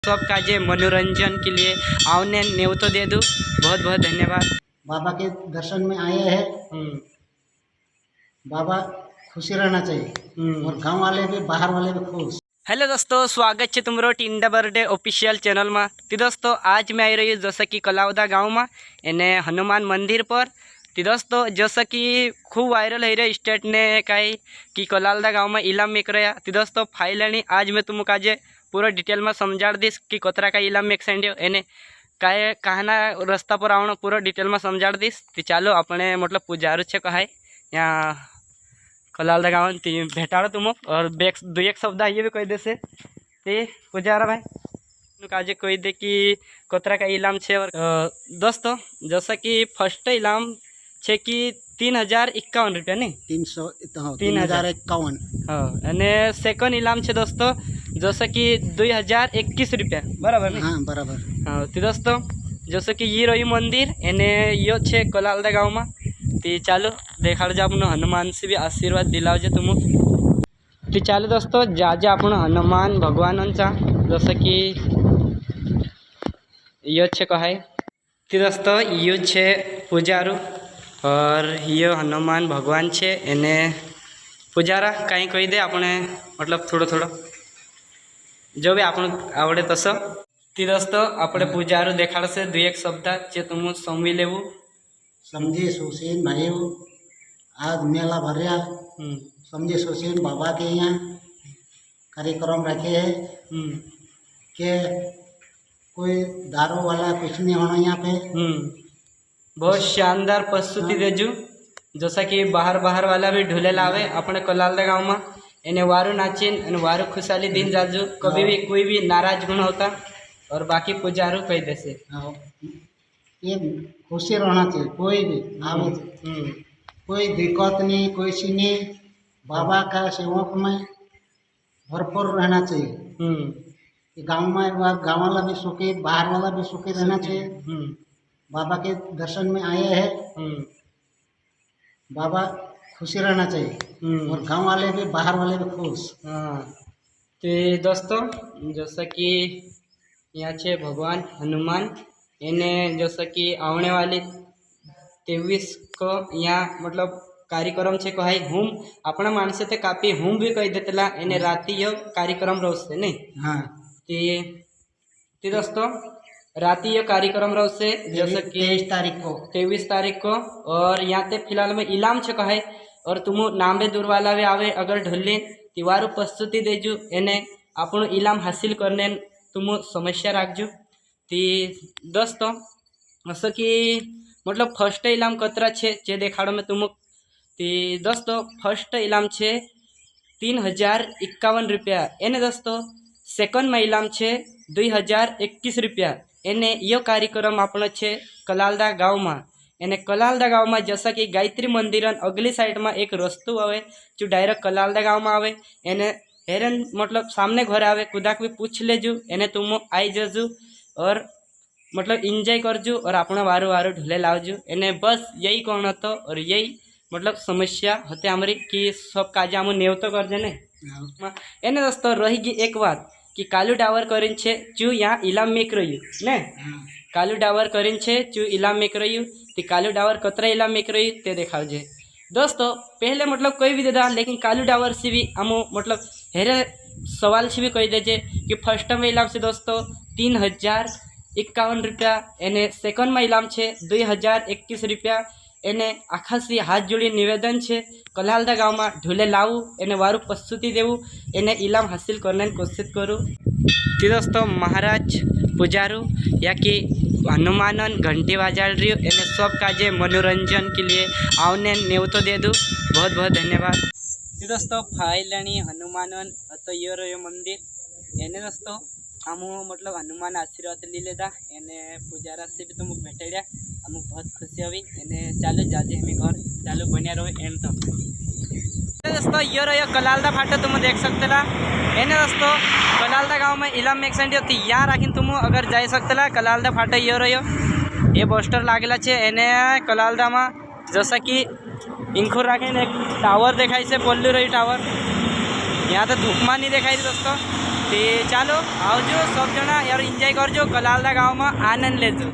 सब काजे मनोरंजन के लिए आवने नेव तो दे दूँ। बहुत बहुत धन्यवाद। बाबा के दर्शन में आए हैं। बाबा खुशी रहना चाहिए और गांव वाले भी बाहर वाले भी खुश। हेलो दोस्तों, स्वागत है तुमरो टींडा बर्थडे ऑफिशियल चैनल में। तो दोस्तों आज मैं आई रही हूँ जैसा कि कलावदा गाँव में एने हनुमान मंदिर पर। तो दोस्तों जैसा कि खूब वायरल है रहे स्टेट ने कही कि कलावदा गाँव में इलाम मेक रहा। तो दोस्तों फाइनली आज मैं तुमको आज पूरा डिटेल में समझा दीश कि कतरा का इलाम मेक सेंडियो एने काय कहना रस्ता पर आवनो पूरा डिटेल में समझा दीश। तो चालो अपने मतलब पुजारू छे कहाय यहाँ कलावदा गाँव भेटाड़ो तुम और दो एक शब्द ये भी कह दे से ते पुजारा भाई काजे कह दे कि कतरा का इलाम छे। और दोस्तों जैसा कि फर्स्ट इलाम छे कि 3051 रुपया नहीं 3051। हाँ अने सेकंड इलाम छे दोस्तों जैसा कि 2021 रुपया बराबर नहीं। हाँ बराबर। हाँ तो दोस्तों जैसे कि ये रही मंदिर एने यो छे कलावदा गाँव में। तो चालो देखाड़ जा अपन हनुमान से भी आशीर्वाद दिलावजे तुम। तो चालो दोस्तों जाजे अपन हनुमान भगवान जैसे कि यो छे कहाय। तो दोस्तों यो छे पुजारू और यो हनुमान भगवान छे एने पुजारा कहीं कही दे अपने मतलब थोड़ो थोड़ो जो भी अपन आवड़े तसो। तो दोस्तों अपने पुजारू देखाड़ से दो एक शब्द जे तुम समझी लेवू। समझे सुशीन भाई आज मेला भरिया समझे सुशीन बाबा के यहाँ कार्यक्रम रखे है कि कोई दारू वाला कुछ नहीं होना यहाँ पे। बहुत शानदार प्रस्तुति देजू जैसा कि बाहर बाहर वाला भी ढूले लावे अपने कलावदा गाँव में एने वारू नाचिन एने वारू खुशहाली दिन जाजू कभी भी कोई भी नाराज गुण होता और बाकी पुजारू कह दे से ये खुशी रहना चाहिए कोई भी आवे कोई दिक्कत नहीं कोई सी नहीं। बाबा का सेवक में भरपूर रहना चाहिए। गांव में गांव वाला भी सुखी बाहर वाला भी सुखी रहना चाहिए। बाबा के दर्शन में आए हैं। बाबा खुशी रहना चाहिए और गांव वाले भी बाहर वाले भी खुश। हाँ तो दोस्तों जैसा कि यहाँ छे भगवान हनुमान एने जैसा कि आने वाले 23 को यहाँ मतलब कार्यक्रम छे कहाई हुम अपना मानसे ते कापी हुम भी कही देतेला एने राती यो कार्यक्रम रोसे नहीं। हाँ ते दोस्तों राती यो कार्यक्रम रोसे जैसे कि 23 तारीख को और यहाँ ते फिलहाल में इलाम छे कहाई और तुम नाम दूर वाला भी आवे अगर ढोले तिवारू प्रस्तुति देजू एने आपनो इलाम हासिल करने तुम समस्या राखजू। ती दोस्तों असं कि मतलब फर्स्ट इलाम कतरा छे जे देखाड़ो में तुम। ती दोस्तों फर्स्ट इलाम छे 3051 रुपया एने दोस्तों सेकंड में इलाम छे 2021 रुपया एने यो कार्यक्रम आपनो छे कलावदा गाँव में। एने कलावदा गाँव में जैसा कि गायत्री मंदिर अगली साइड में एक रस्तु आवे जो डायरेक्ट कलावदा गाँव में आवे एने हेरन मतलब सामने घर आवे कुदाक भी पूछ लेजू एने तुम आई जजू और मतलब इंजॉय करजू और अपना वारू वारू ढूले लावजू एने बस यही कहना तो और यही मतलब समस्या होते हमारी कि सब काजे हम नेव तो कर देने एने दोस्तों रही एक बात कि कालू डावर करीन छे चू यहाँ इलाम मेक रही ने कालू डावर करीन छे चू इलाम मेक रही तो कालू डावर कतरा इलाम मेक रही ते देखावजे दोस्तों। पहले मतलब कोई भी देदा लेकिन कालू डावर से भी हम मतलब हेरे सवाल से भी कह दीजिए कि फर्स्ट में इलाम से दोस्तों 3051 रुपया एने सेकंड में इलाम छे 2021 रुपया एने आखा से हाथ जोड़ी निवेदन छे कलावदा गाँव में ढूले लावू एने वारू प्रस्तुति देवू एने इलाम हासिल करने की कोशिश करूँ। तो दोस्तों महाराज पुजारू या कि हनुमानन घंटी बाजार रही एने सब काजे मनोरंजन के लिए आवने नेव तो दे दूँ। बहुत बहुत धन्यवाद। तो दोस्तों फाइलनी हनुमानन तो ये रहो मंदिर एने दोस्तों हम मतलब हनुमान आशीर्वाद ली लेदा एने पुजारा से भी तुम भेटेड़ा अमुक बहुत खुशी हुई एने चालो जाजे हमें घर चालो बनिया रहो एम तो दोस्तों ये रहो कलावदा फाटो तुम देख सकते ला एने दोस्तों कलावदा गाँव में इलाम मेक सेंड होती यहाँ राखी तुम अगर जा सकते ला कलावदा फाटो ये रहो ये पोस्टर लागेला छे एने कलावदा में जैसा कि इंखुर राखे एक टावर देखाई से पोल्लू रही टावर यहाँ तो धूपमा नहीं देखाई दोस्तों। તે ચાલો આવજો સૌ જણા યાર એન્જોય કરજો કલાલદા ગામમાં આનંદ લેજો.